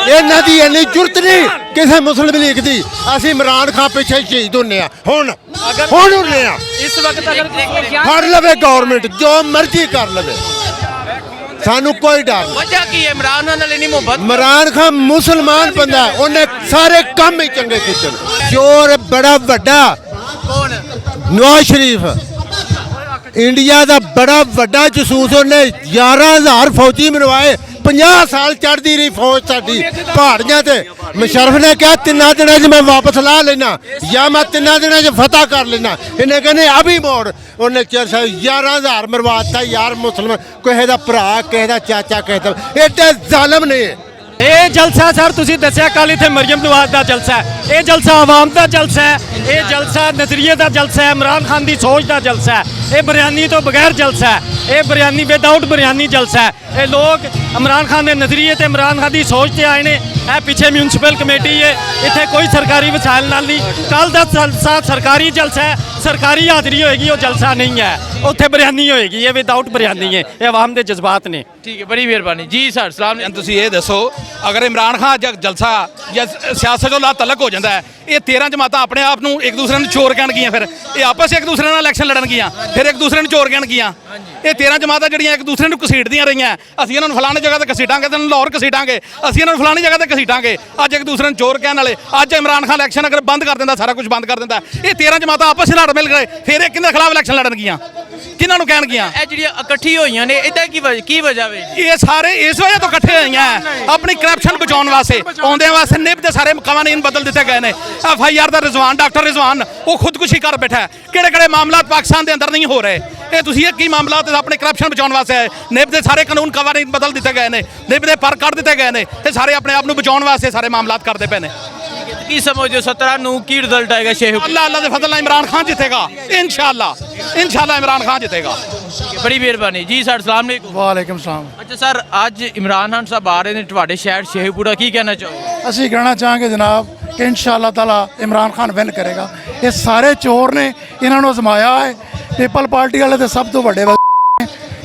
इन्हां दी इन्नी जुरत नहीं किसी मुस्लिम लीग दी। असीं इमरान खान पिछे शहीद होने हुण होने इस वक्त अगर फड़ लवे गवर्नमेंट जो मर्जी कर लवे सानू कोई डर नहीं। वजह की है इमरान खान नाल इन्नी मोहब्बत? इमरान खान मुसलमान बंदा है, उन्हें सारे काम ही चंगे कीते। चोर बड़ा वड्डा कौन? नवाज शरीफ इंडिया का बड़ा वड्डा जसूस, उन्हें 11,000 फौजी मनवाए। 50 साल चढ़ती रही फौज साडी पहाड़ियां ते। मुशर्रफ ने कहा 3 दिनों च मैं वापस ला लेना या मैं 3 दिनों च फतह कर लेना। इन्हें कहने अभी मोड़। उन्हें 11,000 मरवाता यार मुसलमान, किसी का भरा किसी का चाचा किसी का। एडे जालिम ने। ਇਹ ਜਲਸਾ ਸਰ ਤੁਸੀਂ ਦੱਸਿਆ ਕੱਲ ਇੱਥੇ ਮਰੀਮ ਨਵਾਜ਼ ਦਾ ਜਲਸਾ ਹੈ। ਇਹ ਜਲਸਾ ਆਵਾਮ ਦਾ ਜਲਸਾ ਹੈ। ਇਹ ਜਲਸਾ ਨਜ਼ਰੀਏ ਦਾ ਜਲਸਾ ਹੈ। ਇਮਰਾਨ ਖਾਨ ਦੀ ਸੋਚ ਦਾ ਜਲਸਾ ਹੈ। ਇਹ ਬਿਰਿਆਨੀ ਤੋਂ ਬਗੈਰ ਜਲਸਾ ਹੈ। ਇਹ ਬਿਰਿਆਨੀ ਵਿਦਆਊਟ ਬਿਰਿਆਨੀ ਜਲਸਾ ਹੈ। ਇਹ ਲੋਕ ਇਮਰਾਨ ਖਾਨ ਦੇ ਨਜ਼ਰੀਏ ਤੇ ਇਮਰਾਨ ਖਾਨ ਦੀ ਸੋਚ ਤੇ ਆਏ ਨੇ। ਇਹ ਪਿੱਛੇ ਮਿਊਨਿਸਪਲ ਕਮੇਟੀ ਹੈ, ਇੱਥੇ ਕੋਈ ਸਰਕਾਰੀ ਵਸਾਇਲ ਨਾਲ ਨਹੀਂ। ਕੱਲ ਦਾ ਜਲਸਾ ਸਰਕਾਰੀ ਜਲਸਾ ਹੈ, ਸਰਕਾਰੀ ਹਾਜ਼ਰੀ ਹੋਏਗੀ, ਉਹ ਜਲਸਾ ਨਹੀਂ ਹੈ। ਉੱਥੇ ਬਿਰਿਆਨੀ ਹੋਏਗੀ, ਇਹ ਵਿਦਆਊਟ ਬਿਰਿਆਨੀ ਹੈ। ਇਹ ਆਵਾਮ ਦੇ ਜਜ਼ਬਾਤ ਨੇ। ठीक है, बड़ी मेहरबानी जी सर। सलाम। ਤੁਸੀਂ ਇਹ ਦੱਸੋ ਅਗਰ ਇਮਰਾਨ ਖਾਨ ਜਲਸਾ ਜਾਂ ਸਿਆਸਤ ਤੋਂ ਲਾ ਤਲਕ ਹੋ ਜਾਂਦਾ ਹੈ, ਇਹ 13 ਜਮਾਤਾਂ ਆਪਣੇ ਆਪ ਨੂੰ ਇੱਕ ਦੂਸਰੇ ਨੂੰ ਚੋਰ ਕਹਿਣਗੀਆਂ, ਫਿਰ ਇਹ ਆਪਸ ਇੱਕ ਦੂਸਰੇ ਨਾਲ ਇਲੈਕਸ਼ਨ ਲੜਨਗੀਆਂ, ਫਿਰ ਇੱਕ ਦੂਸਰੇ ਨੂੰ ਚੋਰ ਕਹਿਣਗੀਆਂ। ਇਹ 13 ਜਮਾਤਾਂ ਜਿਹੜੀਆਂ ਇੱਕ ਦੂਸਰੇ ਨੂੰ ਘਸੀਟਦੀਆਂ ਰਹੀਆਂ, ਅਸੀਂ ਇਹਨਾਂ ਨੂੰ ਫਲਾਣੀ ਜਗ੍ਹਾ ਤੇ ਘਸੀਟਾਂਗੇ, ਤੈਨੂੰ ਲਾਹੌਰ ਘਸੀਟਾਂਗੇ, ਅਸੀਂ ਇਹਨਾਂ ਨੂੰ ਫਲਾਣੀ ਜਗ੍ਹਾ ਤੇ ਘਸੀਟਾਂਗੇ। ਅੱਜ ਇੱਕ ਦੂਸਰੇ ਨੂੰ ਚੋਰ ਕਹਿਣ ਵਾਲੇ। ਅੱਜ ਇਮਰਾਨ ਖਾਨ ਇਲੈਕਸ਼ਨ ਅਗਰ ਬੰਦ ਕਰ ਦਿੰਦਾ, ਸਾਰਾ ਕੁਝ ਬੰਦ ਕਰ ਦਿੰਦਾ, ਇਹ 13 ਜਮਾਤਾਂ ਆਪਸ ਵਿੱਚ ਲੜ ਮਿਲ ਗਏ, ਫਿਰ ਇਹ ਕਿਹਦੇ ਖਿਲਾਫ ਇਲੈਕਸ਼ਨ ਲੜਨਗੀਆਂ, ਕਿਹਨਾਂ ਨੂੰ ਕਹਿਣਗੀਆਂ? ਇਹ ਜਿਹੜੀਆਂ ਇਕੱਠੀ ਹੋਈਆਂ ਨੇ ਇਹਦਾ ਕੀ ਵਜ੍ਹਾ ਵੇ? ਇਹ ਸਾਰੇ ਇਸ ਵਜ੍ਹਾ ਤੋਂ ਇਕੱਠੇ ਹੋਈਆਂ ਆਪਣੀ ਕਰਪਸ਼ਨ ਬਚਾਉਣ ਵਾਸਤੇ। ਆਉਂਦੇ ਵਾਸਤੇ ਨਿਬ ਦੇ ਸਾਰੇ ਕਾਨੂੰਨ ਬਦਲ ਦਿੱਤੇ ਗਏ ਨੇ। FIR ਦਾ ਰਿਜ਼ਵਾਨ, ਡਾਕਟਰ ਰਿਜ਼ਵਾਨ, ਉਹ ਖੁਦਕੁਸ਼ੀ ਕਰ ਬੈਠਾ ਹੈ। ਕਿਹੜੇ ਕਿਹੜੇ ਮਾਮਲਾਤ ਪਾਕਿਸਤਾਨ ਦੇ ਅੰਦਰ ਨਹੀਂ ਹੋ ਰਹੇ। ਇਹ ਤੁਸੀਂ ਇਹ ਕੀ ਮਾਮਲਾਤ ਆਪਣੇ ਕਰਪਸ਼ਨ ਬਚਾਉਣ ਵਾਸਤੇ ਹੈ। ਨਿਬ ਦੇ ਸਾਰੇ ਕਾਨੂੰਨ ਬਦਲ ਦਿੱਤੇ ਗਏ ਨੇ, ਨਿਬ ਦੇ ਪਰ ਕੱਢ ਦਿੱਤੇ ਗਏ ਨੇ। ਇਹ ਸਾਰੇ ਆਪਣੇ ਆਪ ਨੂੰ ਬਚਾਉਣ ਵਾਸਤੇ ਸਾਰੇ ਮਾਮਲਾਤ ਕਰਦੇ ਪਏ ਨੇ। ਕੀ ਸਮਝਦੇ ਹੋ 17 ਨੂੰ ਕੀ ਰਿਜ਼ਲਟ ਆਏਗਾ? ਸ਼ੇਖ ਅੱਲਾਹ ਦੇ ਫਜ਼ਲ ਨਾਲ ਇਮਰਾਨ ਖਾਨ ਜਿੱਤੇਗਾ इंशाअल्लाह इमरान खान जितेगा। बड़ी मेहरबानी जी सर। सलाम अलैकुम। वालेकुम सलाम। अच्छा सर, ਅੱਜ ਇਮਰਾਨ ਖਾਨ ਸਾਹਿਬ ਆ ਰਹੇ ਨੇ ਤੁਹਾਡੇ ਸ਼ਹਿਰ ਸ਼ੇਖੂਪੁਰਾ, ਕੀ ਕਹਿਣਾ ਚਾਹੋਗੇ? ਅਸੀਂ ਕਹਿਣਾ ਚਾਹਾਂਗੇ ਜਨਾਬ ਕਿ ਇਨਸ਼ਾਅੱਲਾ ਤਾਲਾ ਇਮਰਾਨ ਖਾਨ ਵਿਨ ਕਰੇਗਾ। ਇਹ ਸਾਰੇ ਚੋਰ ਨੇ, ਇਹਨਾਂ ਨੂੰ ਅਜ਼ਮਾਇਆ ਹੈ। ਪੀਪਲ ਪਾਰਟੀ ਵਾਲੇ ਤੇ ਸਭ ਤੋਂ ਵੱਡੇ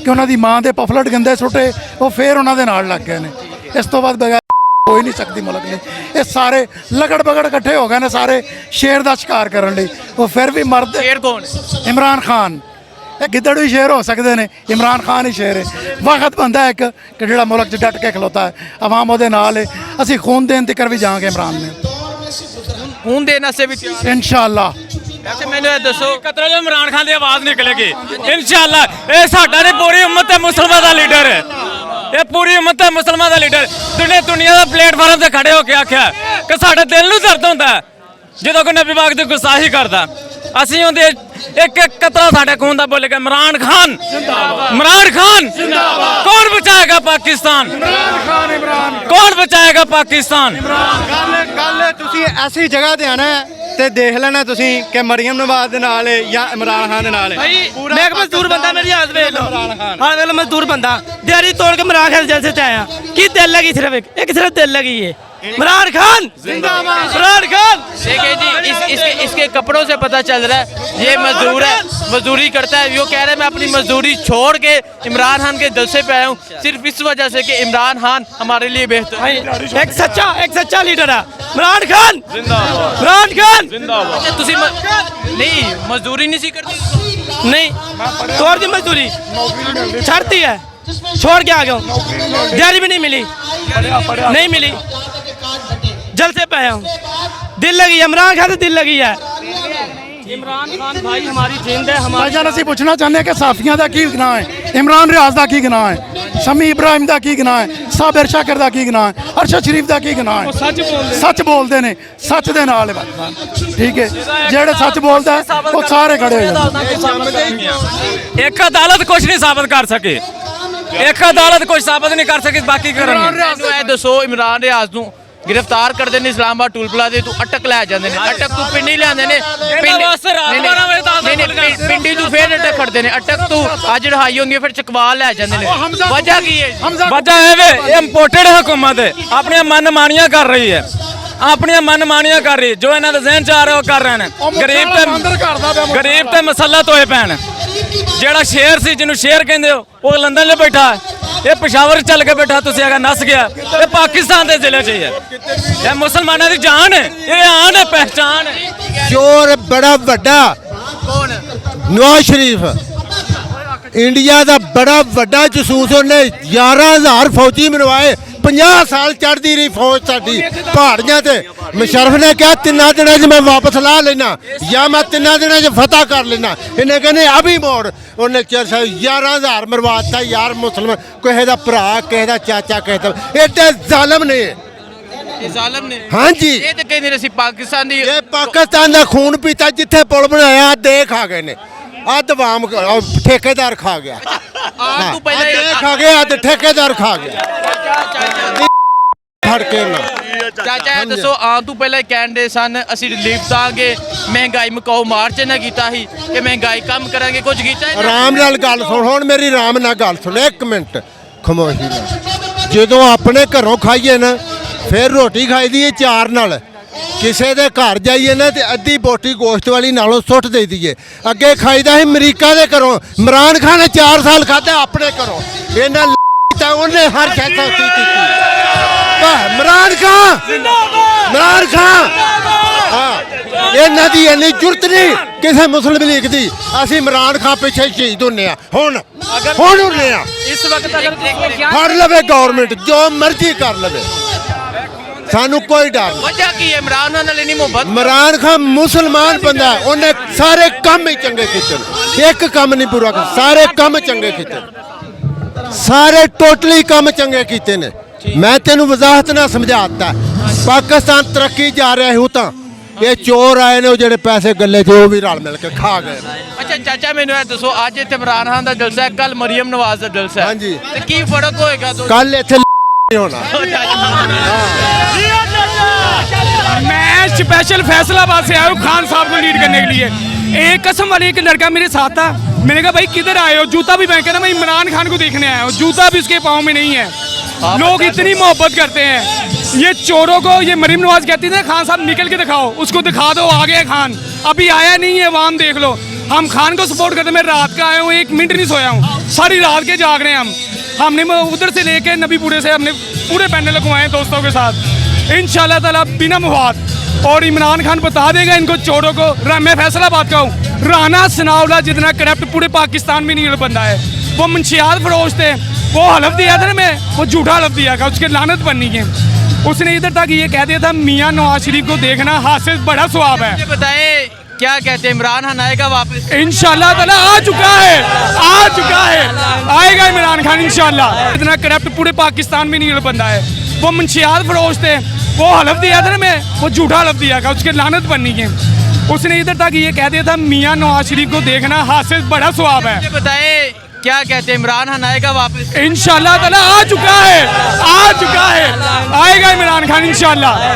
ਕਿ ਉਹਨਾਂ ਦੀ ਮਾਂ ਦੇ ਪਫਲਟ ਗੰਦੇ ਸੁੱਟੇ, ਉਹ ਫੇਰ ਉਹਨਾਂ ਦੇ ਨਾਲ ਲੱਗ ਗਏ ਨੇ। ਇਸ ਤੋਂ ਬਾਅਦ ਬਗੈਰ ਕੋਈ ਨਹੀਂ ਸਕਦੀ ਮੁਲਕ ਨੇ। ਇਹ ਸਾਰੇ ਲਗੜ ਬਗੜ ਇਕੱਠੇ ਹੋ ਗਏ ਨੇ ਸਾਰੇ ਸ਼ੇਰ ਦਾ ਸ਼ਿਕਾਰ ਕਰਨ ਲਈ। ਉਹ ਫਿਰ ਵੀ ਮਰਦ। ਸ਼ੇਰ ਕੌਣ? ਇਮਰਾਨ ਖਾਨ। ਇਹ ਗਿੱਦੜ ਵੀ ਸ਼ੇਰ ਹੋ ਸਕਦੇ ਨੇ, ਇਮਰਾਨ ਖਾਨ ਹੀ ਸ਼ੇਰ ਹੈ। ਵਕਤ ਬੰਦਾ ਇੱਕ ਕਿ ਜਿਹੜਾ ਮੁਲਕ 'ਚ ਡਟ ਕੇ ਖਲੋਤਾ ਹੈ, ਆਵਾਮ ਉਹਦੇ ਨਾਲ ਹੈ। ਅਸੀਂ ਖੂਨ ਦੇਣ ਤੱਕ ਵੀ ਜਾਵਾਂਗੇ ਇਮਰਾਨ ਨੇ, ਖੂਨ ਦੇਣ ਵਾਸਤੇ ਵੀ ਤਿਆਰ? ਇਨਸ਼ਾਅੱਲਾ। ਅੱਛਾ ਮੈਨੂੰ ਇਹ ਦੱਸੋ, ਕਤਰਾ ਜੋ ਇਮਰਾਨ ਖਾਨ ਦੀ ਆਵਾਜ਼ ਨਿਕਲੇਗੀ ਇਨਸ਼ਾਅੱਲਾ। ਇਹ ਸਾਡਾ ਨੇ ਪੂਰੀ ਉਮਤ ਤੇ ਮੁਸਲਮਾਨ ਦਾ ਲੀਡਰ ਹੈ। ਇਹ ਪੂਰੀ ਉਮਤ ਤੇ ਮੁਸਲਮਾਨ ਦਾ ਲੀਡਰ। ਦੁਨੀਆ ਦਾ ਪਲੇਟਫਾਰਮ ਤੇ ਖੜੇ ਹੋ ਕੇ ਆਖਿਆ ਕਿ ਸਾਡੇ ਦਿਲ ਨੂੰ ਦਰਦ ਹੁੰਦਾ ਜਦੋਂ ਕੋਈ ਨਬੀ ਪਾਕ ਦੀ ਗੁਸਤਾਖੀ ਕਰਦਾ। ਅਸੀਂ ਉਹਦੇ ਇੱਕ ਇੱਕ ਕਤਰਾ ਸਾਡੇ ਖੂਨ ਦਾ ਬੋਲੇਗਾ ਇਮਰਾਨ ਖਾਨ ਜਿੰਦਾਬਾਦ, ਇਮਰਾਨ ਖਾਨ ਜਿੰਦਾਬਾਦ। ਕੌਣ ਬਚਾਏਗਾ ਪਾਕਿਸਤਾਨ? ਇਮਰਾਨ ਖਾਨ। ਇਮਰਾਨ ਕੌਣ ਬਚਾਏਗਾ ਪਾਕਿਸਤਾਨ? ਗੱਲ ਤੁਸੀਂ ਐਸੀ ਜਗ੍ਹਾ ਤੇ ਆਣਾ ਤੇ ਦੇਖ ਲੈਣਾ ਤੁਸੀਂ ਕਿ ਮਰੀਮ ਨਵਾਜ਼ ਦੇ ਨਾਲ ਜਾਂ ਇਮਰਾਨ ਖਾਨ ਦੇ ਨਾਲ। मैं एक मजदूर बंदा, मेरी हालत वेख लो, हाल वेख लो, मजदूर बंदा दिहाड़ी तोड़ के इमरान खान जलसे से आया। की दिल लगी सिर्फ एक सिर्फ दिल लगी है। इमरान खान जिंदाबाद, इमरान खान। देखिए जी, इसके कपड़ों से पता चल रहा है ये मजदूर है, मजदूरी करता है। वो कह रहे हैं मैं अपनी मजदूरी छोड़ के इमरान खान के जलसे पे आया हूँ सिर्फ इस वजह से कि इमरान खान हमारे लिए बेहतर है। एक सच्चा लीडर है इमरान खान जिंदाबाद, इमरान खान जिंदाबाद। अच्छा तुसी नहीं मजदूरी नहीं सी करती? नहीं तोड़ दी मजदूरी, छाड़ती है, छोड़ के आ गया। दिहाड़ी भी नहीं मिली, नहीं मिली, जलसे पे आया हूँ। दिल लगी है इमरान खान से, दिल लगी है। ਇਮਰਾਨ ਖਾਨ ਭਾਈ ਹਮਾਰੀ ਜਿੰਦ ਹੈ। ਭਾਈਜਾਨ ਅਸੀਂ ਪੁੱਛਣਾ ਚਾਹੁੰਦੇ ਹਾਂ ਕਿ ਸਾਫੀਆਂ ਦਾ ਕੀ ਗੁਨਾਹ ਹੈ, ਇਮਰਾਨ ਰਿਆਜ਼ ਦਾ ਕੀ ਗੁਨਾਹ ਹੈ, ਸ਼ਮੀ ਇਬਰਾਹਿਮ ਦਾ ਕੀ ਗੁਨਾਹ ਹੈ, ਸਾਬਿਰ ਸ਼ਾਕਿਰ ਦਾ ਕੀ ਗੁਨਾਹ ਹੈ, ਅਰਸ਼ਦ ਸ਼ਰੀਫ ਦਾ ਕੀ ਗੁਨਾਹ ਹੈ? ਸੱਚ ਬੋਲਦੇ ਨੇ, ਸੱਚ ਦੇ ਨਾਲ ਹੈ ਬਾਤ। ਠੀਕ ਹੈ, ਜਿਹੜੇ ਸੱਚ ਬੋਲਦਾ ਉਹ ਸਾਰੇ ਖੜੇ ਹੋ ਜਾਂਦੇ। ਇੱਕ ਅਦਾਲਤ ਕੁਝ ਨਹੀਂ ਸਾਬਤ ਕਰ ਸਕੇ, ਇੱਕ ਅਦਾਲਤ ਕੁਝ ਸਾਬਤ ਨਹੀਂ ਕਰ ਸਕੀ, ਬਾਕੀ ਕਰਨ। ਮੈਨੂੰ ਇਹ ਦੱਸੋ, ਇਮਰਾਨ ਰਿਆਜ਼ ਨੂੰ गिरफ्तार करते हैं इस्लामाबाद टूल प्लाजे तू अटक लै जाते हैं, अटक तू पिंडी लियाते हैं, पिंडी तू फिर अटक करते हैं, अटक तू अज रिहाई होंगी फिर चकवाल लै जाते हैं। वजह की है? वजह है वे इंपोर्टेड हुकूमत अपनी मनमानियां कर रही है, अपनी मनमानियां कर रही, जो इन्होंने जहन च आ रहा कर रहे हैं। गरीब ते मसलत होए पैन। ਜਿਹੜਾ ਸ਼ੇਰ ਸੀ ਜਿਹਨੂੰ ਸ਼ੇਰ ਕਹਿੰਦੇ ਹੋ ਉਹ ਲੰਡਨ 'ਚ ਬੈਠਾ ਹੈ, ਇਹ ਪਿਸ਼ਾਵਰ ਚੱਲ ਕੇ ਬੈਠਾ ਤੁਸੀਂ ਹੈਗਾ ਨਸ ਗਿਆ ਇਹ ਪਾਕਿਸਤਾਨ ਦੇ ਜ਼ਿਲ੍ਹੇ 'ਚ ਹੀ ਹੈ ਇਹ ਮੁਸਲਮਾਨਾਂ ਦੀ ਜਾਨ ਹੈ ਇਹ ਆਨ ਹੈ ਪਹਿਚਾਨ ਹੈ ਚੋਰ ਬੜਾ ਵੱਡਾ कौन ਨਵਾਜ਼ ਸ਼ਰੀਫ ਇੰਡੀਆ ਦਾ ਬੜਾ ਵੱਡਾ ਜਸੂਸ ਉਹਨੇ 11000 ਫੌਜੀ ਮਰਵਾਏ 50 ਸਾਲ ਚੜਦੀ ਰਹੀ ਫੌਜ ਸਾਡੀ ਪਹਾੜੀਆਂ ਤੇ ਮੁਸ਼ਰਫ ਨੇ ਕਿਹਾ 3 ਦਿਨਾਂ 'ਚ ਮੈਂ ਵਾਪਸ ਲਾ ਲੈਣਾ ਜਾਂ ਮੈਂ 3 ਦਿਨਾਂ 'ਚ ਫਤਹ ਕਰ ਲੈਣਾ ਇਹਨੇ ਕਹਿੰਦੇ ਅਭੀ ਮੋੜ ਉਹਨੇ 11000 ਮਰਵਾਤਾ ਯਾਰ ਮੁਸਲਮਾਨ ਕਿਸੇ ਦਾ ਭਰਾ ਕਿਸੇ ਦਾ ਚਾਚਾ ਕਿਸੇ ਦਾ ਐਡੇ ਜ਼ਾਲਮ ਨੇ ये जालिम ने ਹਾਂਜੀ ये तो कहते रहे पाकिस्तान दी ਇਹ ਪਾਕਿਸਤਾਨ ਦਾ ਖੂਨ ਪੀਤਾ ਜਿੱਥੇ ਪੁਲ ਬਣਾਇਆ ਦੇ ਖਾ ਗਏ ਨੇ ਦਵਾਮ ਠੇਕੇਦਾਰ ਖਾ ਗਿਆ आज तू पहले ਦੇ ਖਾ ਗਏ ਅੱਧ ਠੇਕੇਦਾਰ ਖਾ ਗਿਆ ਫੜ ਕੇ ਨਾ ਚਾਚਾ ਇਹ ਦੱਸੋ ਆਉਣ ਤੋਂ ਪਹਿਲਾਂ ਕਹਿੰਦੇ ਸਨ ਅਸੀਂ ਰਿਲੀਫ ਦਾਂਗੇ ਮਹਿੰਗਾਈ ਮਕਾਓ ਮਾਰਚ ਨਾ ਕੀਤਾ ਸੀ ਕਿ ਮਹਿੰਗਾਈ ਕਮ ਕਰਾਂਗੇ ਕੁਝ ਕੀਤਾ ਹੀ ਨਹੀਂ। ਆਰਾਮ ਨਾਲ ਗੱਲ ਸੁਣ ਹੁਣ ਮੇਰੀ ਆਰਾਮ ਨਾਲ ਗੱਲ ਸੁਣ ਇੱਕ ਮਿੰਟ ਖਮੋਸ਼ੀ ਨਾਲ ਜਦੋਂ ਆਪਣੇ ਘਰੋਂ ਖਾਈਏ ਨਾ ਫਿਰ ਰੋਟੀ ਖਾਈਦੀ ਏ ਚਾਰ ਨਾਲ ਕਿਸੇ ਦੇ ਘਰ ਜਾਈਏ ਨਾ ਤੇ ਅੱਧੀ ਬੋਟੀ ਗੋਸ਼ਤ ਵਾਲੀ ਨਾਲੋਂ ਸੁੱਟ ਦੇ ਦਈਏ ਅੱਗੇ ਖਾਈਦਾ ਸੀ ਅਮਰੀਕਾ ਦੇ ਘਰੋਂ ਇਮਰਾਨ ਖਾਨ ਨੇ 4 ਸਾਲ ਖਾਧਾ ਆਪਣੇ ਘਰੋਂ ਇਹਨਾਂ ਤਾਂ ਉਹਨੇ ਹਰ ਸ਼ੈਤਾ ਕੀਤੀ ਇਮਰਾਨ ਖਾਨ ਹਾਂ ਇਹਨਾਂ ਦੀ ਇੰਨੀ ਜੁਰਤ ਨਹੀਂ ਕਿਸੇ ਮੁਸਲਿਮ ਲੀਗ ਦੀ ਅਸੀਂ ਇਮਰਾਨ ਖਾਨ ਪਿੱਛੇ ਸ਼ਹੀਦ ਹੁੰਨੇ ਆ ਹੁਣ ਹੁੰਨੇ ਆ ਇਸ ਵਕਤ ਅਗਰ ਫੜ ਲਵੇ ਗਵਰਨਮੈਂਟ ਜੋ ਮਰਜ਼ੀ ਕਰ ਲਵੇ ਸਾਨੂੰ ਕੋਈ ਡਰ ਨਹੀਂ ਵਜ੍ਹਾ ਕੀ ਹੈ ਇਮਰਾਨ ਨਾਲ ਇੰਨੀ ਮੁਹੱਬਤ ਇਮਰਾਨ ਖਾਨ ਮੁਸਲਮਾਨ ਬੰਦਾ ਹੈ, ਉਹਨੇ ਸਾਰੇ ਕੰਮ ਹੀ ਚੰਗੇ ਕੀਤੇ ਨੇ। ਇੱਕ ਕੰਮ ਨਹੀਂ ਪੂਰਾ ਕਰ ਸਾਰੇ ਕੰਮ ਚੰਗੇ ਕੀਤੇ ਨੇ। ਸਾਰੇ ਟੋਟਲੀ ਕੰਮ ਚੰਗੇ ਕੀਤੇ ਨੇ ਮੈਂ ਤੈਨੂੰ ਵਜ਼ਾਹਤ ਨਾਲ ਸਮਝਾਤਾ ਪਾਕਿਸਤਾਨ ਤਰੱਕੀ ਜਾ ਰਿਹਾ ਹੈ ਤਾਂ ਇਹ ਚੋਰ ਆਏ ਨੇ ਉਹ ਜਿਹੜੇ ਪੈਸੇ ਗੱਲੇ 'ਚ ਉਹ ਵੀ ਰਲ ਮਿਲ ਕੇ ਖਾ ਗਏ ਅੱਛਾ ਚਾਚਾ ਮੈਨੂੰ ਇਹ ਦੱਸੋ ਅੱਜ ਇੱਥੇ ਇਮਰਾਨ ਖਾਨ ਦਾ ਜਲਸਾ ਹੈ ਕੱਲ ਮਰੀਮ ਨਵਾਜ਼ ਦਾ ਜਲਸਾ ਹੈ ਹਾਂਜੀ। ਤੇ ਕੀ ਫਰਕ ਹੋਏਗਾ ਦੋ ਕੱਲ ਇੱਥੇ ਨਹੀਂ ਹੋਣਾ मैं स्पेशल फैसलाबाद से आया हूँ खान साहब को लीड करने के लिए एक कसम वाली एक लड़का मेरे साथ था मैंने कहा भाई किधर आए हो जूता भी मैं कहना मैं इमरान खान को देखने आया हूँ जूता भी उसके पाँव में नहीं है लोग इतनी मोहब्बत करते हैं ये चोरों को ये मरीम नवाज कहती थी खान साहब निकल के दिखाओ उसको दिखा दो आ गया खान अभी आया नहीं है वाम देख लो हम खान को सपोर्ट करते मैं रात का आया हूँ 1 मिनट नहीं सोया हूँ सारी रात के जाग रहे हैं हमने उधर से लेके नबीपुरे से हमने पूरे पैनल को आए दोस्तों के साथ इंशाल्लाह ताला बिना मुहात और इमरान खान बता देगा इनको चोरों को मैं फैसलाबाद का हूँ राना सनाउल्लाह जितना करप्ट पूरे पाकिस्तान में नहीं बंदा है वो मंशियात फरोश थे वो हलफ दिया था ना मैं वो झूठा हलफ दिया था उसके लानत बननी है उसने इधर तक ये कह दिया था मियाँ नवाज शरीफ को देखना हाथ से बड़ा स्वाब है मुझे बताए क्या कहते हैं इमरान खान आएगा वापस इंशाल्लाह ताला आ चुका है आएगा इमरान खान इंशाल्लाह इतना करप्ट पूरे पाकिस्तान में नहीं बंदा है वो मंशियात फरोश थे वो हलफ दिया था ना मैं वो झूठा हलफ दिया था उसके लानत बननी है उसने इधर तक ये कह दिया था मियाँ नवाज शरीफ को देखना हाथ से बड़ा स्वाब है मुझे बताए क्या कहते हैं इमरान खान आएगा वापस इंशाल्लाह ताला आ चुका है आएगा इमरान खान इंशाल्लाह